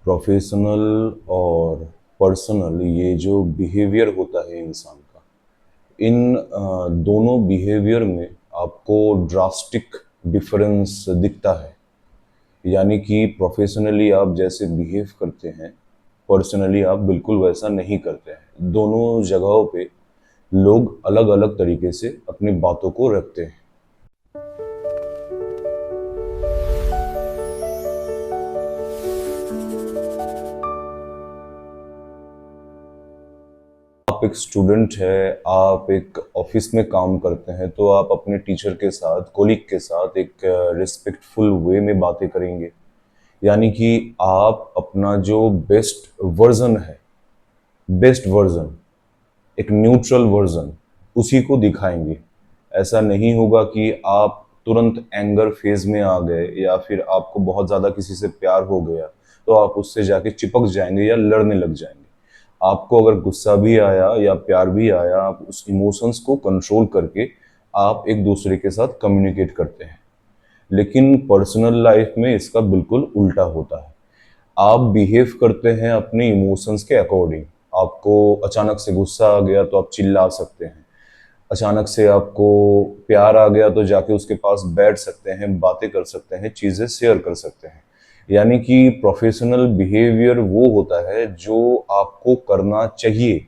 Professional और personal ये जो बिहेवियर होता है इंसान का, इन दोनों बिहेवियर में आपको ड्रास्टिक डिफरेंस दिखता है। यानी कि प्रोफेशनली आप जैसे बिहेव करते हैं, पर्सनली आप बिल्कुल वैसा नहीं करते हैं। दोनों जगहों पे लोग अलग अलग तरीके से अपनी बातों को रखते हैं। आप एक स्टूडेंट है, आप एक ऑफिस में काम करते हैं, तो आप अपने टीचर के साथ, कोलीग के साथ एक रिस्पेक्टफुल वे में बातें करेंगे। यानी कि आप अपना जो बेस्ट वर्जन, एक न्यूट्रल वर्जन, उसी को दिखाएंगे। ऐसा नहीं होगा कि आप तुरंत एंगर फेज में आ गए या फिर आपको बहुत ज़्यादा किसी से प्यार हो गया तो आप उससे जाके चिपक जाएंगे या लड़ने लग जाएंगे। आपको अगर गुस्सा भी आया या प्यार भी आया, आप उस इमोशंस को कंट्रोल करके आप एक दूसरे के साथ कम्युनिकेट करते हैं। लेकिन पर्सनल लाइफ में इसका बिल्कुल उल्टा होता है। आप बिहेव करते हैं अपने इमोशंस के अकॉर्डिंग। आपको अचानक से गुस्सा आ गया तो आप चिल्ला सकते हैं। अचानक से आपको प्यार आ गया तो जाके उसके पास बैठ सकते हैं, बातें कर सकते हैं, चीज़ें शेयर कर सकते हैं। यानी कि प्रोफेशनल बिहेवियर वो होता है जो आपको करना चाहिए,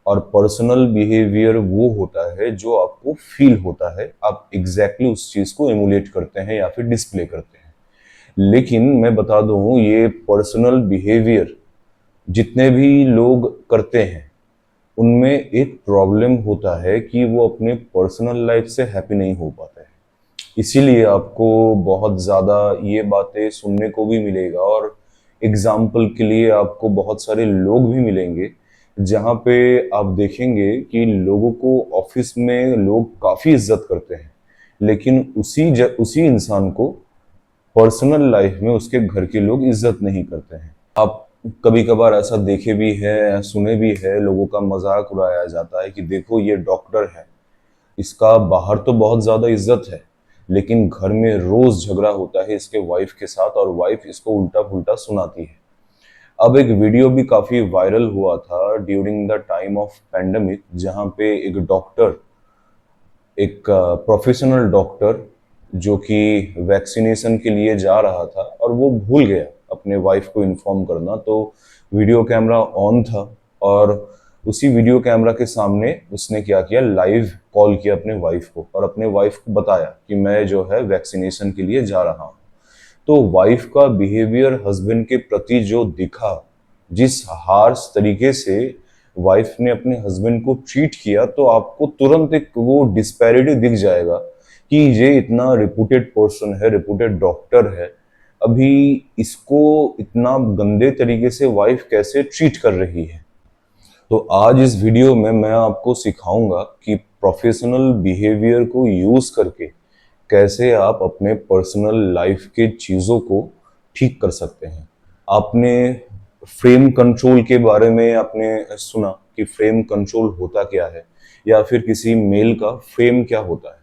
और पर्सनल बिहेवियर वो होता है जो आपको फील होता है, आप एग्जैक्टली उस चीज़ को एमुलेट करते हैं या फिर डिस्प्ले करते हैं। लेकिन मैं बता दूं, ये पर्सनल बिहेवियर जितने भी लोग करते हैं उनमें एक प्रॉब्लम होता है कि वो अपने पर्सनल लाइफ से हैप्पी नहीं हो पाते हैं। इसीलिए आपको बहुत ज़्यादा ये बातें सुनने को भी मिलेगा, और एग्जाम्पल के लिए आपको बहुत सारे लोग भी मिलेंगे जहाँ पे आप देखेंगे कि लोगों को ऑफिस में लोग काफ़ी इज्जत करते हैं, लेकिन उसी इंसान को पर्सनल लाइफ में उसके घर के लोग इज्जत नहीं करते हैं। आप कभी कभार ऐसा देखे भी है, सुने भी है, लोगों का मजाक उड़ाया जाता है कि देखो ये डॉक्टर है, इसका बाहर तो बहुत ज्यादा इज्जत है, लेकिन घर में रोज झगड़ा होता है इसके वाइफ के साथ, और वाइफ इसको उल्टा पुल्टा सुनाती है। अब एक वीडियो भी काफी वायरल हुआ था during the time of pandemic, जहां पे एक डॉक्टर, एक प्रोफेशनल डॉक्टर जो कि वैक्सीनेशन के लिए जा रहा था और वो भूल गया अपने वाइफ को इन्फॉर्म करना। तो वीडियो कैमरा ऑन था, और उसी वीडियो कैमरा के सामने उसने क्या किया, लाइव कॉल किया अपने वाइफ को और अपने वाइफ को बताया कि मैं जो है वैक्सीनेशन के लिए जा रहा हूँ। तो वाइफ का बिहेवियर हस्बैंड के प्रति जो दिखा, जिस हार्श तरीके से वाइफ ने अपने हस्बैंड को ट्रीट किया, तो आपको तुरंत एक वो डिस्पैरिटी दिख जाएगा कि ये इतना रिपूटेड पर्सन है, रिपूटेड डॉक्टर है, अभी इसको इतना गंदे तरीके से वाइफ कैसे ट्रीट कर रही है। तो आज इस वीडियो में मैं आपको सिखाऊंगा कि प्रोफेशनल बिहेवियर को यूज करके कैसे आप अपने पर्सनल लाइफ के चीज़ों को ठीक कर सकते हैं। आपने फ्रेम कंट्रोल के बारे में आपने सुना कि फ्रेम कंट्रोल होता क्या है, या फिर किसी मेल का फ्रेम क्या होता है।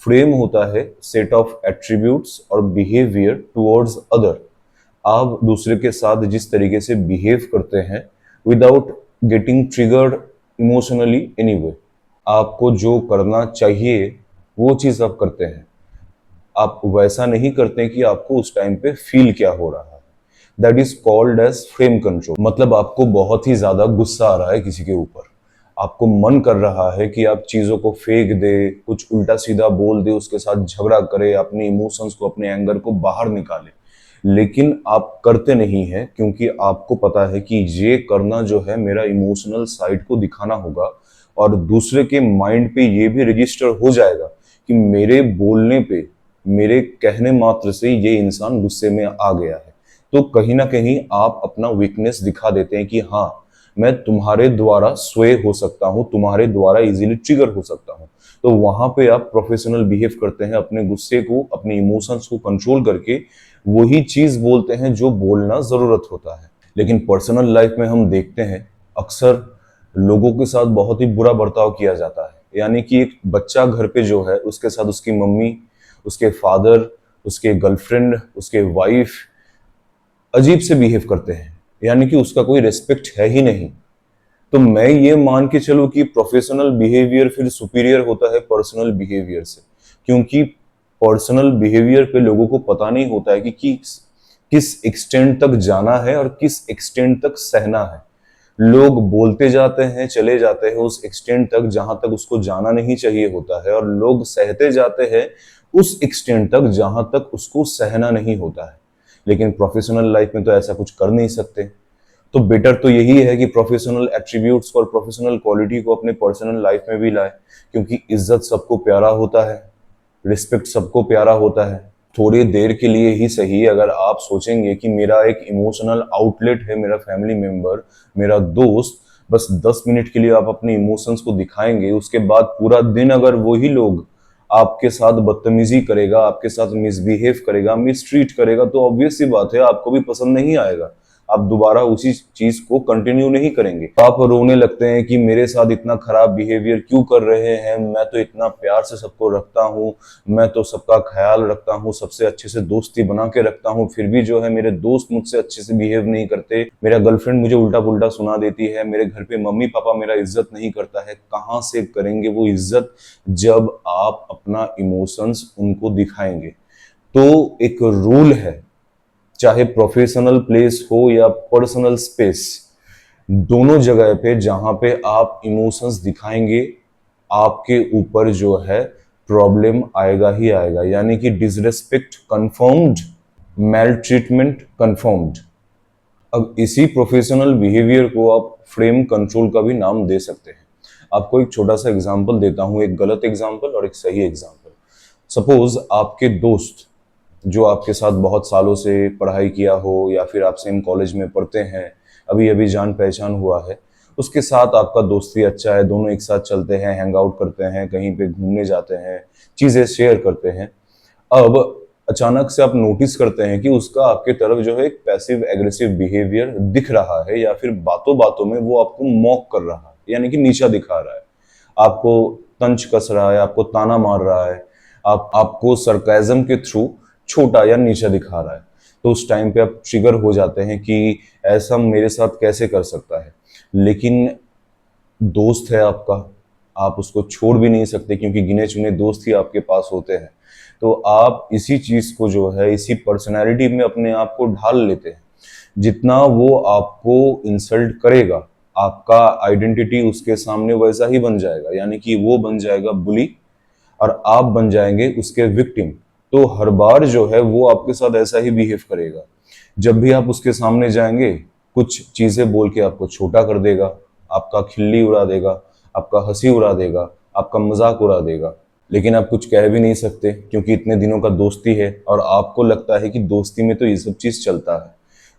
फ्रेम होता है सेट ऑफ एट्रीब्यूट्स और बिहेवियर टुवर्ड्स अदर। आप दूसरे के साथ जिस तरीके से बिहेव करते हैं without getting triggered emotionally anyway, आपको जो करना चाहिए वो चीज़ आप करते हैं। आप वैसा नहीं करते कि आपको उस टाइम पे फील क्या हो रहा है। That is called edge frame control. मतलब आपको बहुत ही ज्यादा गुस्सा आ रहा है किसी के ऊपर, आपको मन कर रहा है कि आप चीजों को फेंक दे, कुछ उल्टा सीधा बोल दे, उसके साथ झगड़ा करे, अपने इमोशंस को, अपने एंगर को बाहर निकाले, लेकिन आप करते नहीं हैं क्योंकि आपको पता है कि ये करना जो है मेरा इमोशनल साइड को दिखाना होगा, और दूसरे के माइंड पे ये भी रजिस्टर हो जाएगा कि मेरे बोलने पे, मेरे कहने मात्र से ये इंसान गुस्से में आ गया है। तो कहीं ना कहीं आप अपना वीकनेस दिखा देते हैं कि हाँ, मैं तुम्हारे द्वारा स्वे हो सकता हूँ, तुम्हारे द्वारा इजीली ट्रिगर हो सकता हूँ। तो वहां पे आप प्रोफेशनल बिहेव करते हैं, अपने गुस्से को, अपने इमोशंस को कंट्रोल करके वही चीज बोलते हैं जो बोलना जरूरत होता है। लेकिन पर्सनल लाइफ में हम देखते हैं अक्सर लोगों के साथ बहुत ही बुरा बर्ताव किया जाता है। यानी कि एक बच्चा घर पे जो है, उसके साथ उसकी मम्मी, उसके फादर, उसके गर्लफ्रेंड, उसके वाइफ, अजीब से बिहेव करते हैं, यानी कि उसका कोई रिस्पेक्ट है ही नहीं। तो मैं ये मान के चलूं कि प्रोफेशनल बिहेवियर फिर सुपीरियर होता है पर्सनल बिहेवियर से, क्योंकि पर्सनल बिहेवियर पे लोगों को पता नहीं होता है कि किस एक्सटेंट तक जाना है और किस एक्सटेंट तक सहना है। लोग बोलते जाते हैं, चले जाते हैं उस एक्सटेंट तक जहां तक उसको जाना नहीं चाहिए होता है, और लोग सहते जाते हैं उस एक्सटेंट तक जहां तक उसको सहना नहीं होता है। लेकिन प्रोफेशनल लाइफ में तो ऐसा कुछ कर नहीं सकते। तो बेटर तो यही है कि प्रोफेशनल एट्रीब्यूट्स और प्रोफेशनल क्वालिटी को अपने पर्सनल लाइफ में भी लाए, क्योंकि इज्जत सबको प्यारा होता है, रिस्पेक्ट सबको प्यारा होता है। थोड़ी देर के लिए ही सही, अगर आप सोचेंगे कि मेरा एक इमोशनल आउटलेट है मेरा फैमिली मेंबर, मेरा दोस्त, बस 10 मिनट के लिए आप अपने इमोशंस को दिखाएंगे, उसके बाद पूरा दिन अगर वही लोग आपके साथ बदतमीजी करेगा, आपके साथ मिसबिहेव करेगा, मिसट्रीट करेगा, तो ऑब्वियस सी बात है आपको भी पसंद नहीं आएगा। आप दोबारा उसी चीज को कंटिन्यू नहीं करेंगे। आप रोने लगते हैं कि मेरे साथ इतना खराब बिहेवियर क्यों कर रहे हैं, मैं तो इतना प्यार से सबको रखता हूँ, मैं तो सबका ख्याल रखता हूँ, सबसे अच्छे से दोस्ती बना के रखता हूँ, फिर भी जो है मेरे दोस्त मुझसे अच्छे से बिहेव नहीं करते, मेरा गर्लफ्रेंड मुझे उल्टा पुल्टा सुना देती है, मेरे घर पे मम्मी पापा मेरा इज्जत नहीं करता है। कहाँ से करेंगे वो इज्जत जब आप अपना इमोशंस उनको दिखाएंगे। तो एक रूल है, चाहे प्रोफेशनल प्लेस हो या पर्सनल स्पेस, दोनों जगह पे जहां पे आप इमोशंस दिखाएंगे, आपके ऊपर जो है प्रॉब्लम आएगा ही आएगा, यानी कि disrespect confirmed, male treatment confirmed. अब इसी प्रोफेशनल बिहेवियर को आप फ्रेम कंट्रोल का भी नाम दे सकते हैं। आपको एक छोटा सा एग्जांपल देता हूं, एक गलत एग्जांपल और एक सही एग्जांपल। सपोज आपके दोस्त जो आपके साथ बहुत सालों से पढ़ाई किया हो, या फिर आप सेम कॉलेज में पढ़ते हैं, अभी अभी जान पहचान हुआ है, उसके साथ आपका दोस्ती अच्छा है, दोनों एक साथ चलते हैं, हैंग आउट करते हैं, कहीं पे घूमने जाते हैं, चीजें शेयर करते हैं। अब अचानक से आप नोटिस करते हैं कि उसका आपके तरफ जो है एक पैसिव एग्रेसिव बिहेवियर दिख रहा है, या फिर बातों बातों में वो आपको मॉक कर रहा है, यानी कि नीचा दिखा रहा है, आपको तंज कस रहा है, आपको ताना मार रहा है, आपको सरकाजम के थ्रू छोटा या नीचा दिखा रहा है। तो उस टाइम पे आप ट्रिगर हो जाते हैं कि ऐसा मेरे साथ कैसे कर सकता है। लेकिन दोस्त है आपका, आप उसको छोड़ भी नहीं सकते, क्योंकि गिने चुने दोस्त ही आपके पास होते हैं। तो आप इसी चीज को जो है इसी पर्सनैलिटी में अपने आप को ढाल लेते हैं। जितना वो आपको इंसल्ट करेगा, आपका आइडेंटिटी उसके सामने वैसा ही बन जाएगा, यानी कि वो बन जाएगा बुली और आप बन जाएंगे उसके विक्टिम। तो हर बार जो है वो आपके साथ ऐसा ही बिहेव करेगा। जब भी आप उसके सामने जाएंगे, कुछ चीजें बोल के आपको छोटा कर देगा, आपका खिल्ली उड़ा देगा, आपका हंसी उड़ा देगा, आपका मजाक उड़ा देगा। लेकिन आप कुछ कह भी नहीं सकते, क्योंकि इतने दिनों का दोस्ती है और आपको लगता है कि दोस्ती में तो ये सब चीज चलता है।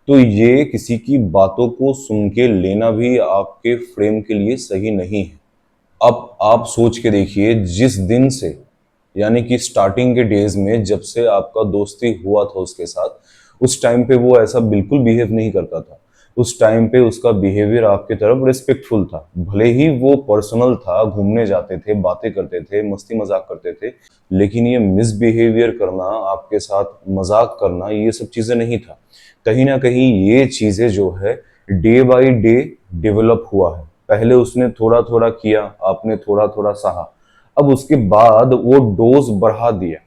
तो ये किसी की बातों को सुन के लेना भी आपके फ्रेम के लिए सही नहीं है। अब आप सोच के देखिए, जिस दिन से, यानी कि स्टार्टिंग के डेज में जब से आपका दोस्ती हुआ था उसके साथ, उस टाइम पे वो ऐसा बिल्कुल बिहेव नहीं करता था। उस टाइम पे उसका बिहेवियर आपके तरफ रिस्पेक्टफुल था, भले ही वो पर्सनल था, घूमने जाते थे, बातें करते थे, मस्ती मजाक करते थे, लेकिन ये मिसबिहेवियर करना, आपके साथ मजाक करना, ये सब चीजें नहीं था। कहीं ना कहीं ये चीजें जो है डे बाय डे डेवलप हुआ है। पहले उसने थोड़ा थोड़ा किया, आपने थोड़ा थोड़ा सहा, अब उसके बाद वो डोज बढ़ा दिया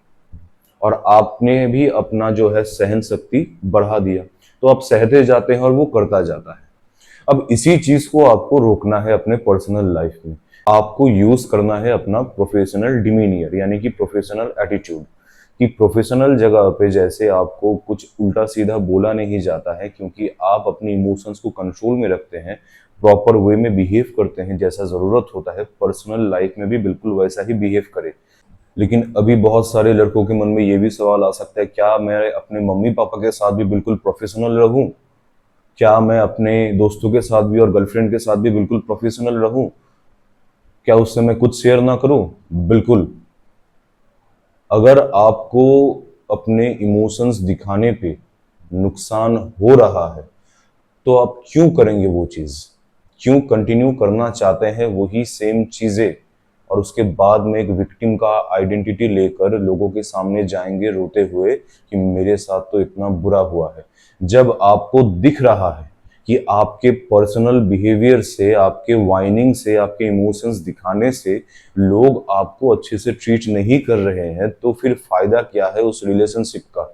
और आपने भी अपना जो है सहन शक्ति बढ़ा दिया। तो आप सहते जाते हैं और वो करता जाता है। अब इसी चीज को आपको रोकना है अपने पर्सनल लाइफ में। आपको यूज करना है अपना प्रोफेशनल डिमीनियर, यानी कि प्रोफेशनल एटीट्यूड, कि प्रोफेशनल जगह पे जैसे आपको कुछ उल्टा सीधा बोला नहीं जाता है, क्योंकि आप अपने इमोशंस को कंट्रोल में रखते हैं, प्रॉपर वे में बिहेव करते हैं जैसा जरूरत होता है, पर्सनल लाइफ में भी बिल्कुल वैसा ही बिहेव करें। लेकिन अभी बहुत सारे लड़कों के मन में ये भी सवाल आ सकता है, क्या मैं अपने मम्मी पापा के साथ भी बिल्कुल प्रोफेशनल रहूं? क्या मैं अपने दोस्तों के साथ भी और गर्लफ्रेंड के साथ भी बिल्कुल प्रोफेशनल रहूं? क्या उससे मैं कुछ शेयर ना करूं? बिल्कुल। अगर आपको अपने इमोशंस दिखाने पे नुकसान हो रहा है, तो आप क्यों करेंगे वो चीज? क्यों कंटिन्यू करना चाहते हैं वही सेम चीजें? और उसके बाद में एक विक्टिम का आइडेंटिटी लेकर लोगों के सामने जाएंगे रोते हुए कि मेरे साथ तो इतना बुरा हुआ है। जब आपको दिख रहा है कि आपके पर्सनल बिहेवियर से, आपके वाइनिंग से, आपके इमोशंस दिखाने से लोग आपको अच्छे से ट्रीट नहीं कर रहे हैं, तो फिर फायदा क्या है उस रिलेशनशिप का।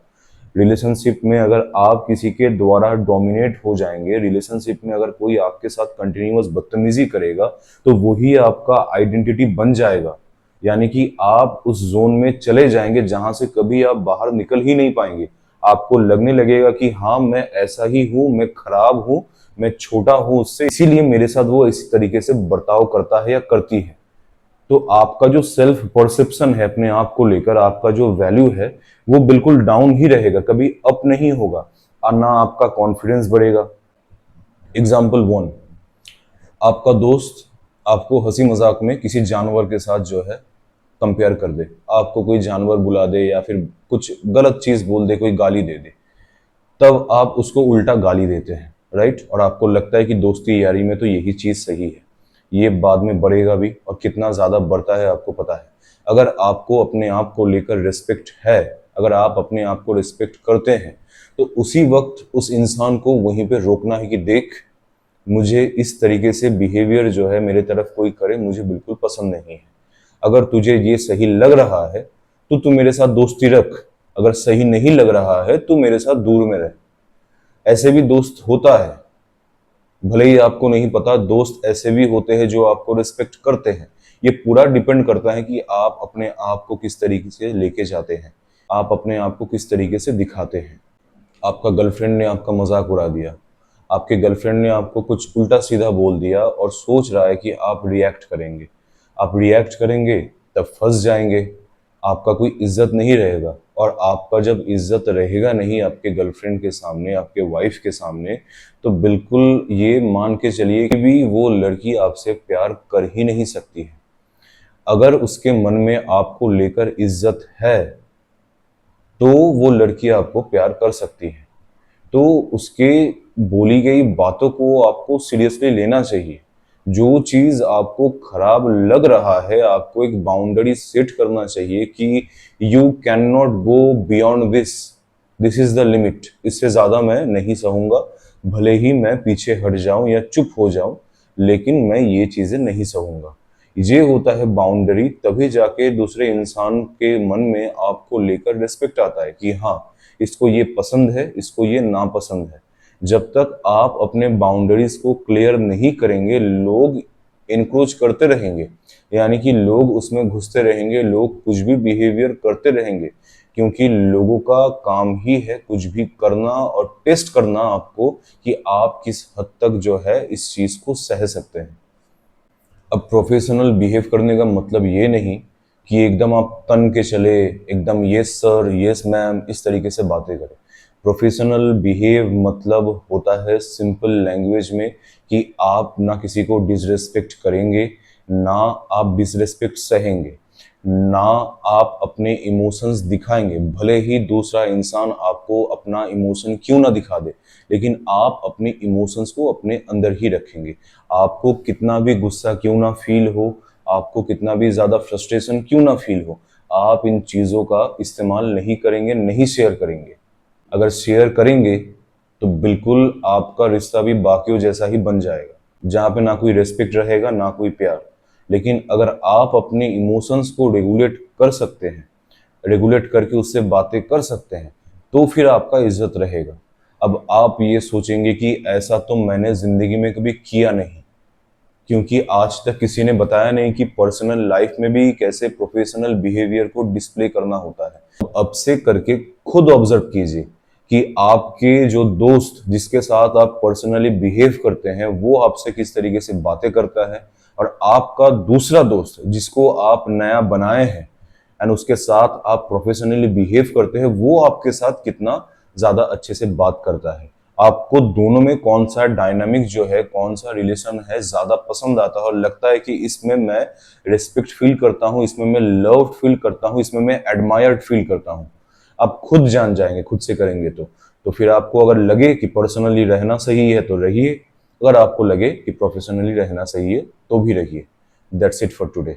रिलेशनशिप में अगर आप किसी के द्वारा डोमिनेट हो जाएंगे, रिलेशनशिप में अगर कोई आपके साथ कंटिन्यूअस बदतमीजी करेगा, तो वही आपका आइडेंटिटी बन जाएगा। यानी कि आप उस जोन में चले जाएंगे जहां से कभी आप बाहर निकल ही नहीं पाएंगे। आपको लगने लगेगा कि हाँ, मैं ऐसा ही हूं, मैं खराब हूं, मैं छोटा हूं उससे, इसीलिए मेरे साथ वो इसी तरीके से बर्ताव करता है या करती है। तो आपका जो सेल्फ परसेप्शन है अपने आप को लेकर, आपका जो वैल्यू है, वो बिल्कुल डाउन ही रहेगा, कभी अप नहीं होगा। और ना आपका कॉन्फिडेंस बढ़ेगा। एग्जाम्पल वन, आपका दोस्त आपको हंसी मजाक में किसी जानवर के साथ जो है कंपेयर कर दे, आपको कोई जानवर बुला दे या फिर कुछ गलत चीज बोल दे, कोई गाली दे दे, तब आप उसको उल्टा गाली देते हैं, राइट। और आपको लगता है कि दोस्ती यारी में तो यही चीज सही है। ये बाद में बढ़ेगा भी, और कितना ज्यादा बढ़ता है आपको पता है। अगर आपको अपने आप को लेकर रिस्पेक्ट है, अगर आप अपने आप को रिस्पेक्ट करते हैं, तो उसी वक्त उस इंसान को वहीं पे रोकना है कि देख, मुझे इस तरीके से बिहेवियर जो है मेरे तरफ कोई करे, मुझे बिल्कुल पसंद नहीं है। अगर तुझे ये सही लग रहा है तो तू मेरे साथ दोस्ती रख, अगर सही नहीं लग रहा है तो मेरे साथ दूर में रह। ऐसे भी दोस्त होता है, भले ही आपको नहीं पता, दोस्त ऐसे भी होते हैं जो आपको रिस्पेक्ट करते हैं। ये पूरा डिपेंड करता है कि आप अपने आप को किस तरीके से लेके जाते हैं, आप अपने आप को किस तरीके से दिखाते हैं। आपका गर्लफ्रेंड ने आपका मजाक उड़ा दिया, आपके गर्लफ्रेंड ने आपको कुछ उल्टा सीधा बोल दिया और सोच रहा है कि आप रिएक्ट करेंगे। आप रिएक्ट करेंगे तब फंस जाएंगे, आपका कोई इज्जत नहीं रहेगा। और आपका जब इज्जत रहेगा नहीं आपके गर्लफ्रेंड के सामने, आपके वाइफ के सामने, तो बिल्कुल ये मान के चलिए कि भी वो लड़की आपसे प्यार कर ही नहीं सकती है। अगर उसके मन में आपको लेकर इज्जत है तो वो लड़की आपको प्यार कर सकती है। तो उसके बोली गई बातों को आपको सीरियसली लेना चाहिए। जो चीज आपको खराब लग रहा है, आपको एक बाउंड्री सेट करना चाहिए कि you can not go beyond this, this is the limit, इससे ज्यादा मैं नहीं सहूंगा। भले ही मैं पीछे हट जाऊं या चुप हो जाऊं, लेकिन मैं ये चीजें नहीं सहूंगा। ये होता है बाउंड्री, तभी जाके दूसरे इंसान के मन में आपको लेकर रिस्पेक्ट आता है कि हाँ, इसको ये पसंद है, इसको ये नापसंद है। जब तक आप अपने बाउंड्रीज को क्लियर नहीं करेंगे, लोग इनक्रोच करते रहेंगे, यानी कि लोग उसमें घुसते रहेंगे, लोग कुछ भी बिहेवियर करते रहेंगे, क्योंकि लोगों का काम ही है कुछ भी करना और टेस्ट करना आपको कि आप किस हद तक जो है इस चीज को सह सकते हैं। अब प्रोफेशनल बिहेव करने का मतलब ये नहीं कि एकदम आप तन के चले, एकदम यस सर, यस मैम, इस तरीके से बातें करें। प्रोफेशनल बिहेव मतलब होता है सिंपल लैंग्वेज में कि आप ना किसी को डिसरेस्पेक्ट करेंगे, ना आप डिसरेस्पेक्ट सहेंगे, ना आप अपने इमोशंस दिखाएंगे। भले ही दूसरा इंसान आपको अपना इमोशन क्यों ना दिखा दे, लेकिन आप अपने इमोशंस को अपने अंदर ही रखेंगे। आपको कितना भी गुस्सा क्यों ना फील हो, आपको कितना भी ज्यादा फ्रस्ट्रेशन क्यों ना फील हो, आप इन चीजों का इस्तेमाल नहीं करेंगे, नहीं शेयर करेंगे। अगर शेयर करेंगे तो बिल्कुल आपका रिश्ता भी बाकियों जैसा ही बन जाएगा, जहाँ पे ना कोई रेस्पेक्ट रहेगा, ना कोई प्यार। लेकिन अगर आप अपने इमोशंस को रेगुलेट कर सकते हैं, रेगुलेट करके उससे बातें कर सकते हैं, तो फिर आपका इज्जत रहेगा। अब आप ये सोचेंगे कि ऐसा तो मैंने जिंदगी में कभी किया नहीं, क्योंकि आज तक किसी ने बताया नहीं कि पर्सनल लाइफ में भी कैसे प्रोफेशनल बिहेवियर को डिस्प्ले करना होता है। अब से करके खुद ऑब्जर्व कीजिए कि आपके जो दोस्त जिसके साथ आप पर्सनली बिहेव करते हैं, वो आपसे किस तरीके से बातें करता है, और आपका दूसरा दोस्त जिसको आप नया बनाए हैं एंड उसके साथ आप प्रोफेशनली बिहेव करते हैं, वो आपके साथ कितना ज्यादा अच्छे से बात करता है। आपको दोनों में कौन सा डायनामिक जो है, कौन सा रिलेशन है ज्यादा पसंद आता है और लगता है कि इसमें मैं रिस्पेक्ट फील करता हूँ, इसमें मैं लव फील करता हूँ, इसमें मैं एडमायर्ड फील करता हूँ। आप खुद जान जाएंगे, खुद से करेंगे तो फिर आपको अगर लगे कि पर्सनली रहना सही है तो रहिए, अगर आपको लगे कि प्रोफेशनली रहना सही है तो भी रहिए। That's it for today.